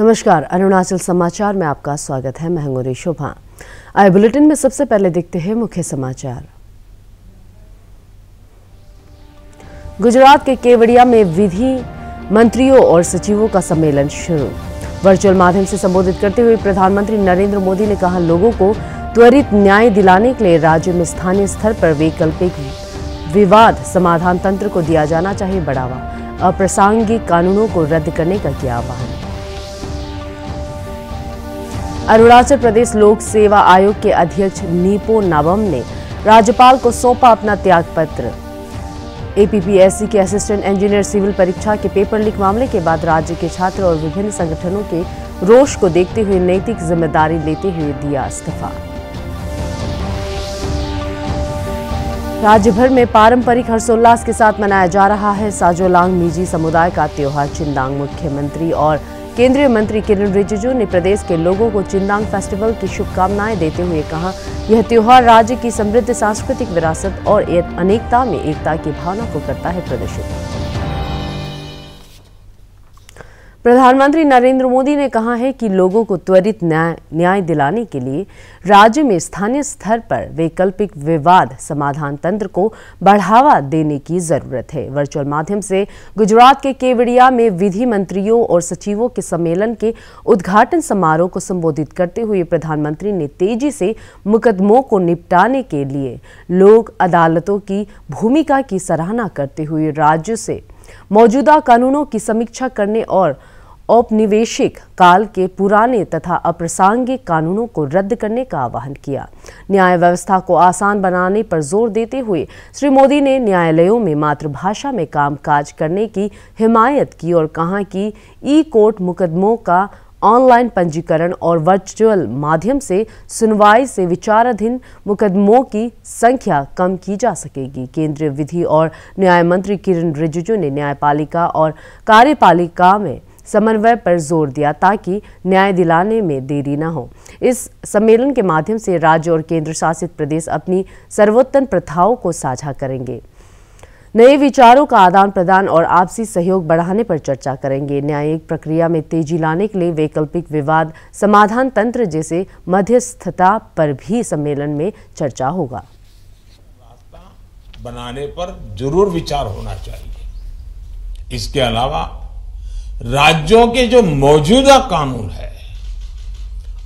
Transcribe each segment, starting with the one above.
नमस्कार, अरुणाचल समाचार में आपका स्वागत है। मैं हूं शोभा। आए बुलेटिन में सबसे पहले देखते हैं मुख्य समाचार। गुजरात के केवड़िया में विधि मंत्रियों और सचिवों का सम्मेलन शुरू। वर्चुअल माध्यम से संबोधित करते हुए प्रधानमंत्री नरेंद्र मोदी ने कहा, लोगों को त्वरित न्याय दिलाने के लिए राज्य में स्थानीय स्तर पर वैकल्पिक विवाद समाधान तंत्र को दिया जाना चाहिए बढ़ावा। अप्रासंगिक कानूनों को रद्द करने का किया आह्वान। अरुणाचल प्रदेश लोक सेवा आयोग के अध्यक्ष नीपो नाबम ने राज्यपाल को सौंपा अपना त्यागपत्र। एपीपीएससी के असिस्टेंट इंजीनियर सिविल परीक्षा के पेपर लीक मामले के बाद राज्य के छात्र और विभिन्न संगठनों के रोष को देखते हुए नैतिक जिम्मेदारी लेते हुए दिया इस्तीफा। राज्य भर में पारंपरिक हर्षोल्लास के साथ मनाया जा रहा है साजोलांग मीजी समुदाय का त्योहार चिंदांग। मुख्यमंत्री और केंद्रीय मंत्री किरण रिजिजू ने प्रदेश के लोगों को चिंदांग फेस्टिवल की शुभकामनाएं देते हुए कहा, यह त्योहार राज्य की समृद्ध सांस्कृतिक विरासत और अनेकता में एकता की भावना को करता है प्रदर्शित। प्रधानमंत्री नरेंद्र मोदी ने कहा है कि लोगों को त्वरित न्याय दिलाने के लिए राज्य में स्थानीय स्तर पर वैकल्पिक विवाद समाधान तंत्र को बढ़ावा देने की जरूरत है। वर्चुअल माध्यम से गुजरात के केवड़िया में विधि मंत्रियों और सचिवों के सम्मेलन के उद्घाटन समारोह को संबोधित करते हुए प्रधानमंत्री ने तेजी से मुकदमों को निपटाने के लिए लोक अदालतों की भूमिका की सराहना करते हुए राज्य से मौजूदा कानूनों की समीक्षा करने और औपनिवेशिक काल के पुराने तथा अप्रासंगिक कानूनों को रद्द करने का आह्वान किया। न्याय व्यवस्था को आसान बनाने पर जोर देते हुए श्री मोदी ने न्यायालयों में मातृभाषा में कामकाज करने की हिमायत की और कहा कि ई कोर्ट मुकदमों का ऑनलाइन पंजीकरण और वर्चुअल माध्यम से सुनवाई से विचाराधीन मुकदमों की संख्या कम की जा सकेगी। केंद्रीय विधि और न्याय मंत्री किरण रिजिजू ने न्यायपालिका और कार्यपालिका में समन्वय पर जोर दिया ताकि न्याय दिलाने में देरी न हो। इस सम्मेलन के माध्यम से राज्य और केंद्र शासित प्रदेश अपनी सर्वोत्तम प्रथाओं को साझा करेंगे, नए विचारों का आदान प्रदान और आपसी सहयोग बढ़ाने पर चर्चा करेंगे। न्यायिक प्रक्रिया में तेजी लाने के लिए वैकल्पिक विवाद समाधान तंत्र जैसे मध्यस्थता पर भी सम्मेलन में चर्चा होगा। रास्ता बनाने पर जरूर विचार होना चाहिए। इसके अलावा राज्यों के जो मौजूदा कानून है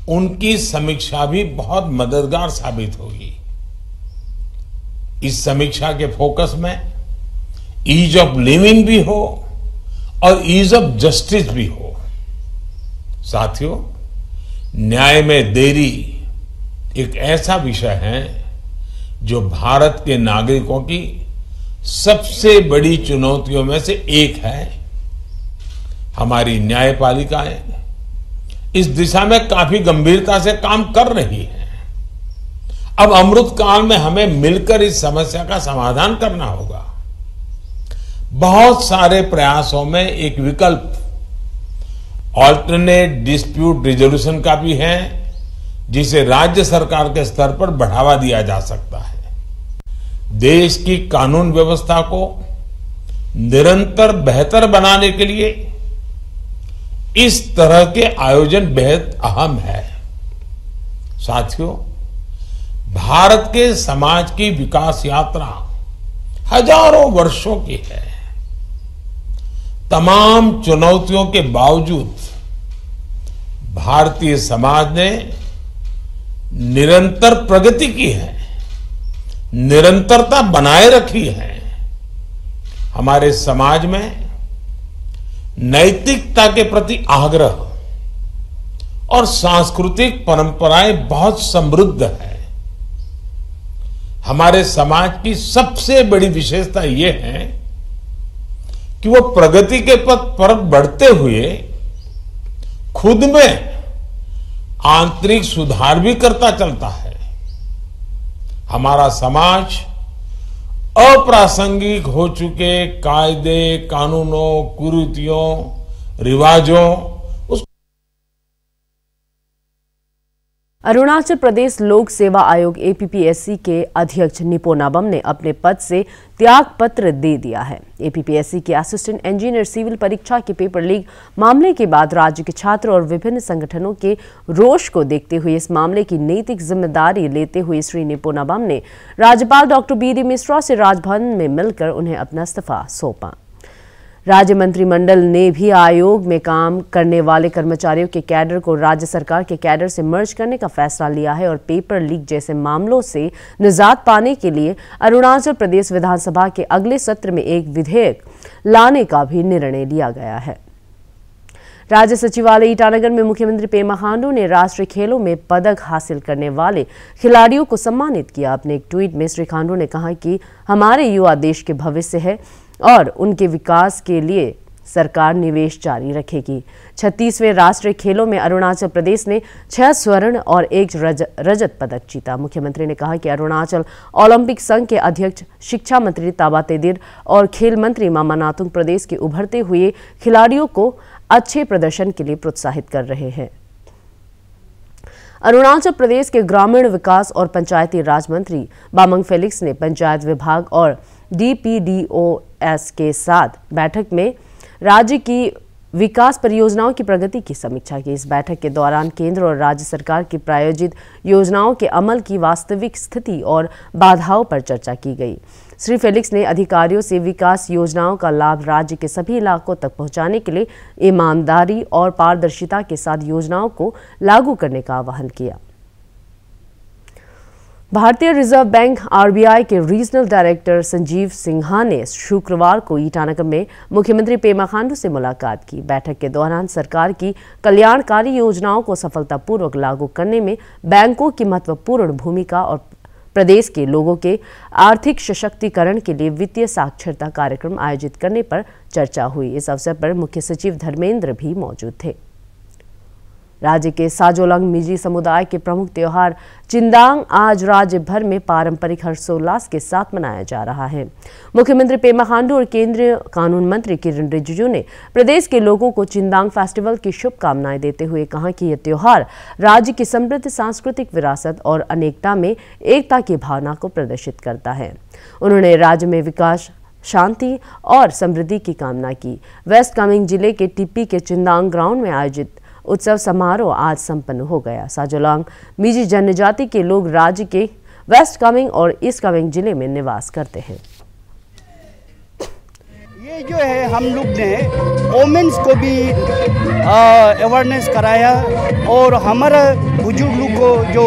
उनकी समीक्षा भी बहुत मददगार साबित होगी। इस समीक्षा के फोकस में ईज ऑफ लिविंग भी हो और ईज ऑफ जस्टिस भी हो। साथियों, न्याय में देरी एक ऐसा विषय है जो भारत के नागरिकों की सबसे बड़ी चुनौतियों में से एक है। हमारी न्यायपालिकाएं इस दिशा में काफी गंभीरता से काम कर रही है। अब अमृत काल में हमें मिलकर इस समस्या का समाधान करना होगा। बहुत सारे प्रयासों में एक विकल्प ऑल्टरनेट डिस्प्यूट रिजोल्यूशन का भी है, जिसे राज्य सरकार के स्तर पर बढ़ावा दिया जा सकता है। देश की कानून व्यवस्था को निरंतर बेहतर बनाने के लिए इस तरह के आयोजन बेहद अहम है। साथियों, भारत के समाज की विकास यात्रा हजारों वर्षों की है। तमाम चुनौतियों के बावजूद भारतीय समाज ने निरंतर प्रगति की है, निरंतरता बनाए रखी है। हमारे समाज में नैतिकता के प्रति आग्रह और सांस्कृतिक परंपराएं बहुत समृद्ध है। हमारे समाज की सबसे बड़ी विशेषता यह है कि वो प्रगति के पथ पर बढ़ते हुए खुद में आंतरिक सुधार भी करता चलता है। हमारा समाज अप्रासंगिक हो चुके कायदे, कानूनों, कुरीतियों, रिवाजों अरुणाचल प्रदेश लोक सेवा आयोग एपीपीएससी के अध्यक्ष निपो नाबम ने अपने पद से त्याग पत्र दे दिया है। एपीपीएससी के असिस्टेंट इंजीनियर सिविल परीक्षा के पेपर लीक मामले के बाद राज्य के छात्र और विभिन्न संगठनों के रोष को देखते हुए इस मामले की नैतिक जिम्मेदारी लेते हुए श्री निपो नाबम ने राज्यपाल डॉक्टर बी डी मिश्रा से राजभवन में मिलकर उन्हें अपना इस्तीफा सौंपा। राज्य मंत्रिमंडल ने भी आयोग में काम करने वाले कर्मचारियों के कैडर को राज्य सरकार के कैडर से मर्ज करने का फैसला लिया है और पेपर लीक जैसे मामलों से निजात पाने के लिए अरुणाचल प्रदेश विधानसभा के अगले सत्र में एक विधेयक लाने का भी निर्णय लिया गया है। राज्य सचिवालय ईटानगर में मुख्यमंत्री पेमा खांडू ने राष्ट्रीय खेलों में पदक हासिल करने वाले खिलाड़ियों को सम्मानित किया। अपने एक ट्वीट में श्री खांडू ने कहा कि हमारे युवा देश के भविष्य है और उनके विकास के लिए सरकार निवेश जारी रखेगी। 36वें राष्ट्रीय खेलों में अरुणाचल प्रदेश ने 6 स्वर्ण और 1 रजत पदक जीता। मुख्यमंत्री ने कहा कि अरुणाचल ओलंपिक संघ के अध्यक्ष, शिक्षा मंत्री ताबा तेदिर और खेल मंत्री मामा नातुंग प्रदेश के उभरते हुए खिलाड़ियों को अच्छे प्रदर्शन के लिए प्रोत्साहित कर रहे हैं। अरुणाचल प्रदेश के ग्रामीण विकास और पंचायती राज मंत्री बामंग फेलिक्स ने पंचायत विभाग और डीपीडीओएस के साथ बैठक में राज्य की विकास परियोजनाओं की प्रगति की समीक्षा की। इस बैठक के दौरान केंद्र और राज्य सरकार की प्रायोजित योजनाओं के अमल की वास्तविक स्थिति और बाधाओं पर चर्चा की गई। श्री फेलिक्स ने अधिकारियों से विकास योजनाओं का लाभ राज्य के सभी इलाकों तक पहुंचाने के लिए ईमानदारी और पारदर्शिता के साथ योजनाओं को लागू करने का आह्वान किया। भारतीय रिजर्व बैंक आरबीआई के रीजनल डायरेक्टर संजीव सिन्हा ने शुक्रवार को ईटानगर में मुख्यमंत्री पेमा खांडू से मुलाकात की। बैठक के दौरान सरकार की कल्याणकारी योजनाओं को सफलतापूर्वक लागू करने में बैंकों की महत्वपूर्ण भूमिका और प्रदेश के लोगों के आर्थिक सशक्तिकरण के लिए वित्तीय साक्षरता कार्यक्रम आयोजित करने पर चर्चा हुई। इस अवसर पर मुख्य सचिव धर्मेंद्र भी मौजूद थे। राज्य के साजोलंग मिजी समुदाय के प्रमुख त्योहार चिंदांग आज राज्य भर में पारंपरिक हर्षोल्लास के साथ मनाया जा रहा है। मुख्यमंत्री पेमा खांडू और केंद्रीय कानून मंत्री किरण रिजिजू ने प्रदेश के लोगों को चिंदांग फेस्टिवल की शुभकामनाएं देते हुए कहा कि यह त्योहार राज्य की समृद्ध सांस्कृतिक विरासत और अनेकता में एकता की भावना को प्रदर्शित करता है। उन्होंने राज्य में विकास, शांति और समृद्धि की कामना की। वेस्ट कामेंग जिले के टिप्पी के चिंदांग ग्राउंड में आयोजित उत्सव समारोह आज संपन्न हो गया। साजोलांग मिजी जनजाति के लोग राज्य के वेस्ट कामेंग और ईस्ट कामेंग जिले में निवास करते हैं। ये जो है हम लोग ने वोमेन्स को भी अवेयरनेस कराया और हमारा बुजुर्ग लोग को जो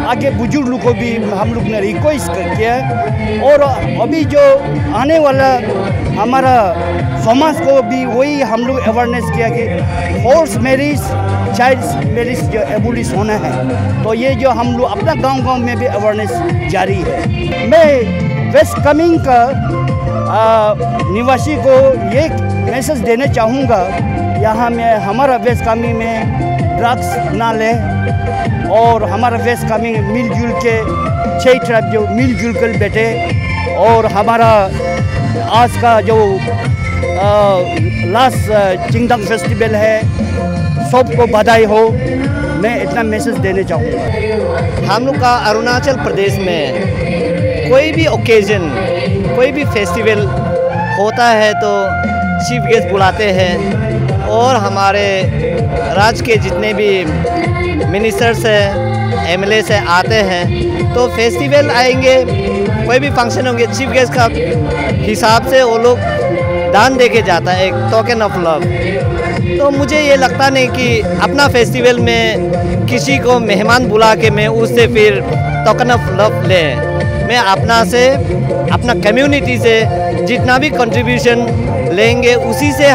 आगे बुजुर्ग लोग को भी हम लोग ने रिक्वेस्ट किया और अभी जो आने वाला हमारा समाज को भी वही हम लोग अवेयरनेस किया कि फोर्स मैरिज, चाइल्ड मैरिज जो एबोलिश होना है। तो ये जो हम लोग अपना गांव-गांव में भी अवेयरनेस जारी है। मैं वेस्ट कामेंग का निवासी को ये मैसेज देना चाहूँगा, यहाँ में हमारा वेस्ट कामेंग में ड्रग्स ना ले और हमारा वेस्ट कामेंग मिलजुल के 6 ट्राइब जो मिलजुल कर बैठे और हमारा आज का जो लास्ट चिंदांग फेस्टिवल है सबको बधाई हो। मैं इतना मैसेज देना चाहूँगा। हम लोग का अरुणाचल प्रदेश में कोई भी ओकेजन, कोई भी फेस्टिवल होता है तो चीफ गेस्ट बुलाते हैं और हमारे राज्य के जितने भी मिनिस्टर्स हैं, एमएलए से आते हैं। तो फेस्टिवल आएंगे, कोई भी फंक्शन होंगे, चीफ गेस्ट का हिसाब से वो लोग दान दे के जाता है, एक टोकन ऑफ लव। तो मुझे ये लगता नहीं कि अपना फेस्टिवल में किसी को मेहमान बुला के मैं उससे फिर टोकन ऑफ लव लें। मैं अपना से, अपना कम्युनिटी से जितना भी कंट्रीब्यूशन लेंगे उसी से।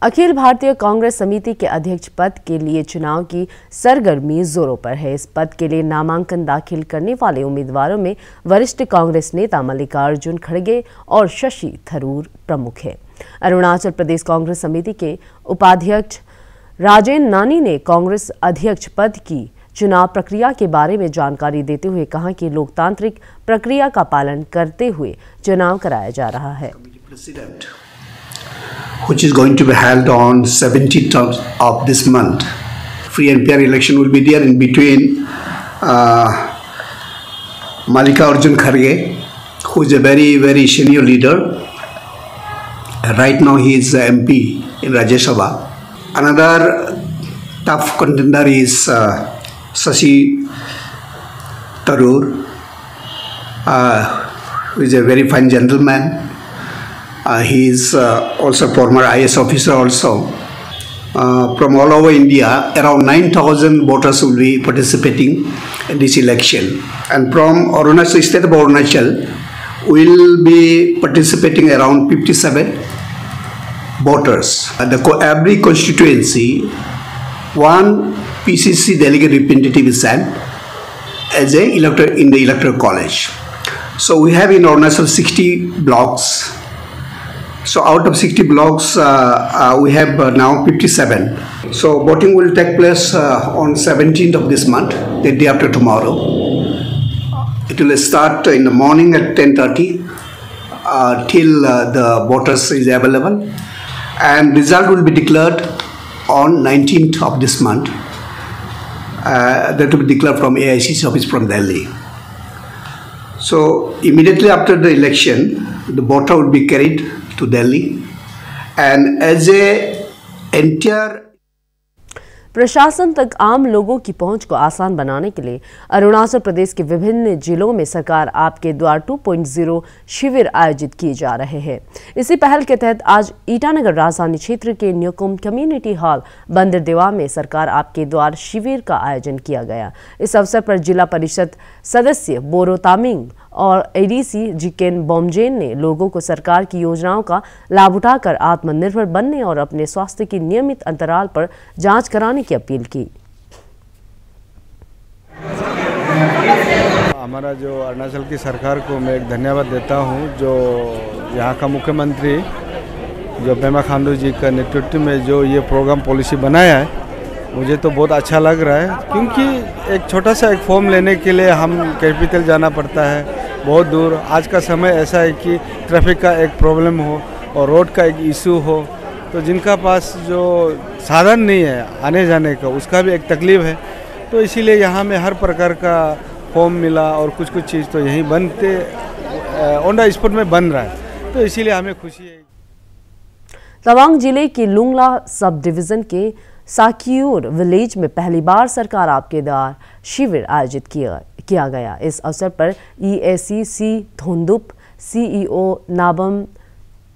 अखिल भारतीय कांग्रेस समिति के अध्यक्ष पद के लिए चुनाव की सरगर्मी जोरों पर है। इस पद के लिए नामांकन दाखिल करने वाले उम्मीदवारों में वरिष्ठ कांग्रेस नेता मल्लिकार्जुन खड़गे और शशि थरूर प्रमुख हैं। अरुणाचल प्रदेश कांग्रेस समिति के उपाध्यक्ष राजेन नानी ने कांग्रेस अध्यक्ष पद की चुनाव प्रक्रिया के बारे में जानकारी देते हुए कहा कि लोकतांत्रिक प्रक्रिया का पालन करते हुए चुनाव कराया जा रहा है। Which is going to be held on 17th of this month free and fair election will be there in between Mallikarjun Kharge, who is a very, very senior leader. Right now he is MP in Rajya Sabha. Another tough contender is Shashi Tharoor, who is a very fine gentleman. He is also former IS officer also. From all over India, around 9,000 voters will be participating in this election. And from Arunachal, state of Arunachal, will be participating around 57 voters. Every constituency, one PCC delegate representative is sent as a elector in the electoral college. So we have in Arunachal 60 blocks. So out of 60 blocks, we have now 57. So voting will take place on 17th of this month, the day after tomorrow. It will start in the morning at 10:30 till the voters is available, and result will be declared on 19th of this month. That will be declared from AICC office from Delhi. So immediately after the election, the voter will be carried to Delhi, and as a entire प्रशासन तक आम लोगों की पहुंच को आसान बनाने के लिए अरुणाचल प्रदेश के विभिन्न जिलों में सरकार आपके द्वार 2.0 शिविर आयोजित किए जा रहे हैं। इसी पहल के तहत आज ईटानगर राजधानी क्षेत्र के न्यूकुम कम्युनिटी हॉल बंदरदेवा में सरकार आपके द्वार शिविर का आयोजन किया गया। इस अवसर पर जिला परिषद सदस्य बोरो तामिंग और एडीसी जिकेन बोमजेन ने लोगों को सरकार की योजनाओं का लाभ उठाकर आत्मनिर्भर बनने और अपने स्वास्थ्य की नियमित अंतराल पर जांच कराने की अपील की। हमारा जो अरुणाचल की सरकार को मैं एक धन्यवाद देता हूं, जो यहाँ का मुख्यमंत्री जो पेमा खांडू जी का नेतृत्व में जो ये प्रोग्राम पॉलिसी बनाया है, मुझे तो बहुत अच्छा लग रहा है, क्योंकि एक छोटा सा एक फॉर्म लेने के लिए हम कैपिटल जाना पड़ता है बहुत दूर। आज का समय ऐसा है कि ट्रैफिक का एक प्रॉब्लम हो और रोड का एक इशू हो, तो जिनका पास जो साधन नहीं है आने जाने का, उसका भी एक तकलीफ है। तो इसीलिए यहाँ में हर प्रकार का फॉर्म मिला और कुछ कुछ चीज़ तो यहीं बनते ऑन द स्पॉट में बन रहा है, तो इसीलिए हमें खुशी है। तवांग जिले के लुंगला सब डिवीज़न के साकियूर विलेज में पहली बार सरकार आपके द्वार शिविर आयोजित किया गया। इस अवसर पर EACC थोंदुप, CEO नाबम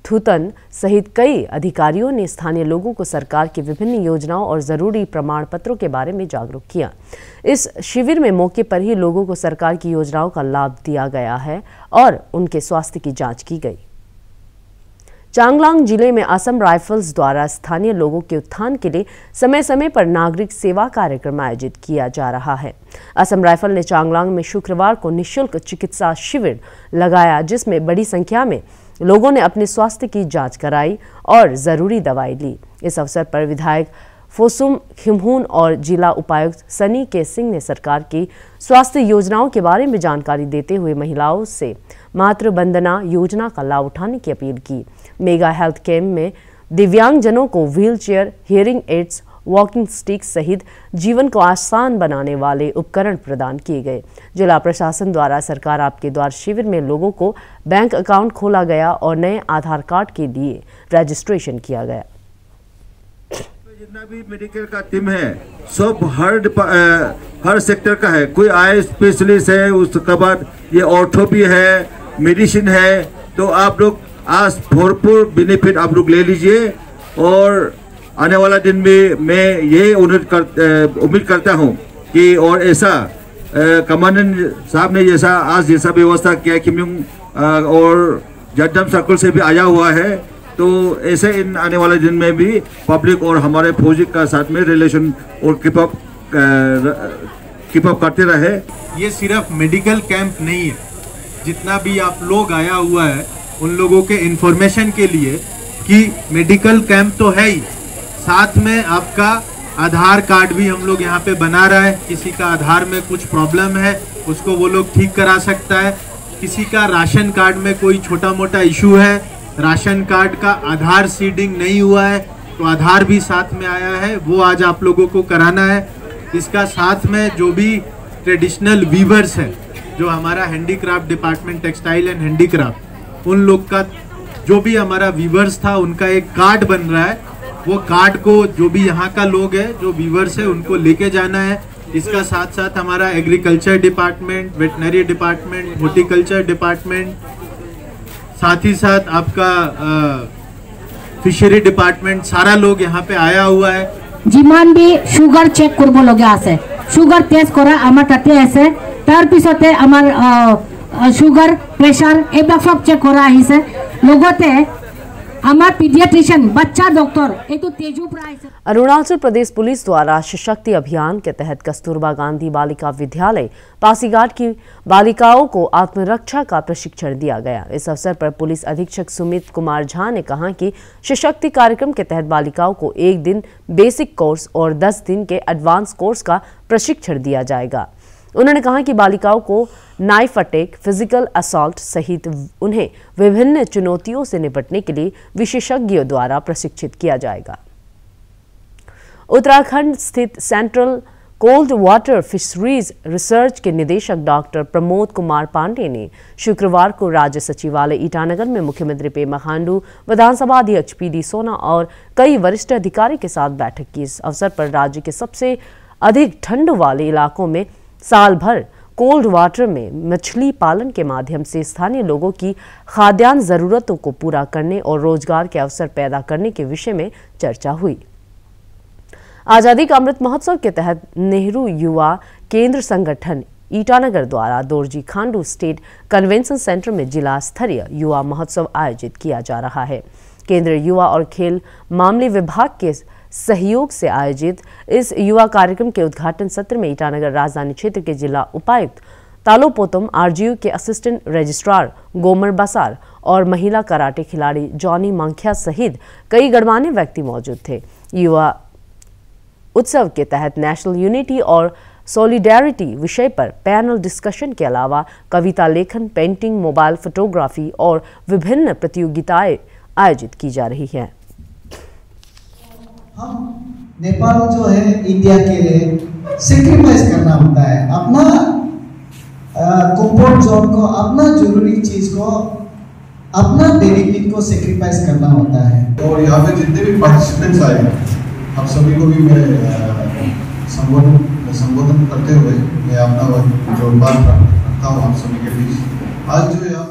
थुतन सहित कई अधिकारियों ने स्थानीय लोगों को सरकार की विभिन्न योजनाओं और ज़रूरी प्रमाण पत्रों के बारे में जागरूक किया। इस शिविर में मौके पर ही लोगों को सरकार की योजनाओं का लाभ दिया गया है और उनके स्वास्थ्य की जांच की गई। चांगलांग जिले में असम राइफल्स द्वारा स्थानीय लोगों के उत्थान के लिए समय समय पर नागरिक सेवा कार्यक्रम आयोजित किया जा रहा है। असम राइफल ने चांगलांग में शुक्रवार को निःशुल्क चिकित्सा शिविर लगाया, जिसमें बड़ी संख्या में लोगों ने अपने स्वास्थ्य की जांच कराई और जरूरी दवाई ली। इस अवसर पर विधायक फोसुम खिमहून और जिला उपायुक्त सनी के सिंह ने सरकार की स्वास्थ्य योजनाओं के बारे में जानकारी देते हुए महिलाओं से मातृ वंदना योजना का लाभ उठाने की अपील की। मेगा हेल्थ कैंप में दिव्यांगजनों को wheelchair, hearing aids, walking stick सहित जीवन को आसान बनाने वाले उपकरण प्रदान किए गए। जिला प्रशासन द्वारा सरकार आपके द्वार शिविर में लोगों को बैंक अकाउंट खोला गया और नए आधार कार्ड के लिए रजिस्ट्रेशन किया गया। जितना भी मेडिकल का टीम है सब हर सेक्टर का है। कोई आई स्पेशलिस्ट है, उसके बाद ये ऑर्थो भी है, मेडिसिन है। तो आप लोग आज भरपूर बेनिफिट आप लोग ले लीजिए और आने वाला दिन में मैं ये उम्मीद करता हूँ कि और ऐसा कमांडेंट साहब ने जैसा व्यवस्था किया खिम्युंग और जड्डम सर्कल से भी आया हुआ है, तो ऐसे इन आने वाले दिन में भी पब्लिक और हमारे फौजी का साथ में रिलेशन और कीप अप करते रहे। ये सिर्फ मेडिकल कैंप नहीं है, जितना भी आप लोग आया हुआ है उन लोगों के इंफॉर्मेशन के लिए कि मेडिकल कैंप तो है ही, साथ में आपका आधार कार्ड भी हम लोग यहाँ पे बना रहा है। किसी का आधार में कुछ प्रॉब्लम है उसको वो लोग ठीक करा सकता है। किसी का राशन कार्ड में कोई छोटा मोटा इशू है, राशन कार्ड का आधार सीडिंग नहीं हुआ है, तो आधार भी साथ में आया है, वो आज आप लोगों को कराना है। इसका साथ में जो भी ट्रेडिशनल वीवर्स हैं, जो हमारा handicraft department textile and handicraft, उन लोग का जो भी हमारा वीवर्स था उनका एक कार्ड बन रहा है। वो कार्ड को जो भी यहाँ का लोग है, जो वीवर्स है, उनको लेके जाना है। इसका साथ साथ हमारा agriculture department, veterinary department, horticulture department, साथ ही साथ आपका फिशरी डिपार्टमेंट, सारा लोग यहाँ पे आया हुआ है। जिमान भी शुगर चेक करब लगे आछे, शुगर टेस्ट करा आमार ताते आछे, तार पिछते आमार शुगर प्रेसार एबार सब चेक करा आहिছে। লগতে आमार पीडियाट्रिशियन बच्चा डॉक्टर एतो तेजुपुरा आइছে। अरुणाचल प्रदेश पुलिस द्वारा सशक्ति अभियान के तहत कस्तूरबा गांधी बालिका विद्यालय पासीघाट की बालिकाओं को आत्मरक्षा का प्रशिक्षण दिया गया। इस अवसर पर पुलिस अधीक्षक सुमित कुमार झा ने कहा कि सशक्ति कार्यक्रम के तहत बालिकाओं को 1 दिन बेसिक कोर्स और 10 दिन के एडवांस कोर्स का प्रशिक्षण दिया जाएगा। उन्होंने कहा कि बालिकाओं को नाइफ अटैक, फिजिकल असॉल्ट सहित उन्हें विभिन्न चुनौतियों से निपटने के लिए विशेषज्ञों द्वारा प्रशिक्षित किया जाएगा। उत्तराखंड स्थित central cold water fisheries research के निदेशक डॉक्टर प्रमोद कुमार पांडे ने शुक्रवार को राज्य सचिवालय ईटानगर में मुख्यमंत्री पेमा खांडू, विधानसभा अध्यक्ष पीडी सोना और कई वरिष्ठ अधिकारी के साथ बैठक की। इस अवसर पर राज्य के सबसे अधिक ठंड वाले इलाकों में साल भर कोल्ड वाटर में मछली पालन के माध्यम से स्थानीय लोगों की खाद्यान्न जरूरतों को पूरा करने और रोजगार के अवसर पैदा करने के विषय में चर्चा हुई। आजादी का अमृत महोत्सव के तहत नेहरू युवा केंद्र संगठन ईटानगर द्वारा Dorji Khandu state convention centre में जिला स्तरीय युवा महोत्सव आयोजित किया जा रहा है। केंद्रीय युवा और खेल मामले विभाग के सहयोग से आयोजित इस युवा कार्यक्रम के उद्घाटन सत्र में ईटानगर राजधानी क्षेत्र के जिला उपायुक्त तालो पोतम, आरजीयू के असिस्टेंट रजिस्ट्रार गोमर बसार और महिला कराटे खिलाड़ी जॉनी मांखिया सहित कई गणमान्य व्यक्ति मौजूद थे। युवा उत्सव के तहत नेशनल यूनिटी और सॉलिडेरिटी विषय पर पैनल डिस्कशन के अलावा कविता लेखन, पेंटिंग, मोबाइल फोटोग्राफी और विभिन्न प्रतियोगिताएं आयोजित की जा रही है। हम नेपाल जो है इंडिया के लिए सेक्रीफाइस करना होता है, अपना कंफर्ट जोन को, अपना जरूरी चीज को, अपना बेनिफिट को सेक्रीफाइस करना होता है। और यहाँ पे जितने भी पार्टिसिपेंट्स आए, आप सभी को भी मैं संबोधन करते हुए मैं अपना जो बात रखता हूँ आप सभी के बीच। आज जो यहाँ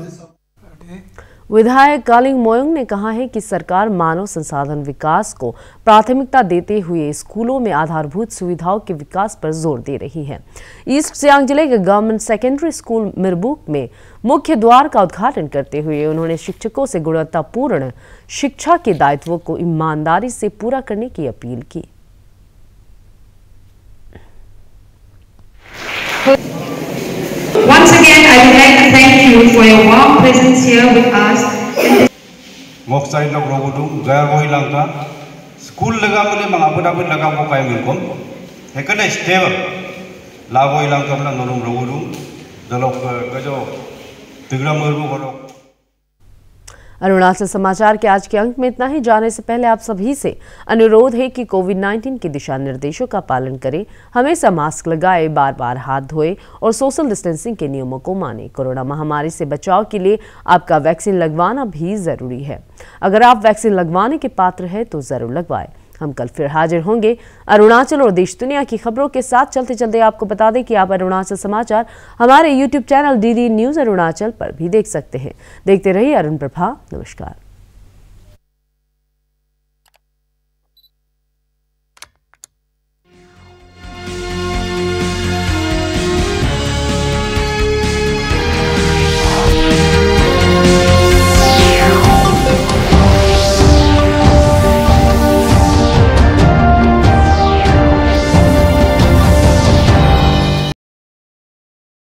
विधायक कालिंग मोयोंग ने कहा है कि सरकार मानव संसाधन विकास को प्राथमिकता देते हुए स्कूलों में आधारभूत सुविधाओं के विकास पर जोर दे रही है। ईस्ट सियांग जिले के गवर्नमेंट सेकेंडरी स्कूल मिरबुक में मुख्य द्वार का उद्घाटन करते हुए उन्होंने शिक्षकों से गुणवत्तापूर्ण शिक्षा के दायित्वों को ईमानदारी से पूरा करने की अपील की। Once again, I would like to thank you for your warm presence here with us. Moksari log rogudu, gaya boy langka, school laga mule mang abu dabu laga mo kaya milkom. Hekane stable, la boy langka mula nonum rogudu, dalok kajo tigra murbu kolo. Arunachal समाचार के आज के अंक में इतना ही। जाने से पहले आप सभी से अनुरोध है कि कोविड-19 के दिशा निर्देशों का पालन करें, हमेशा मास्क लगाएं, बार बार हाथ धोएं और सोशल डिस्टेंसिंग के नियमों को मानें। कोरोना महामारी से बचाव के लिए आपका वैक्सीन लगवाना भी जरूरी है। अगर आप वैक्सीन लगवाने के पात्र हैं तो जरूर लगवाएं। हम कल फिर हाजिर होंगे अरुणाचल और देश दुनिया की खबरों के साथ। चलते चलते आपको बता दें कि आप अरुणाचल समाचार हमारे YouTube channel DD news Arunachal पर भी देख सकते हैं। देखते रहिए अरुण प्रभा। नमस्कार।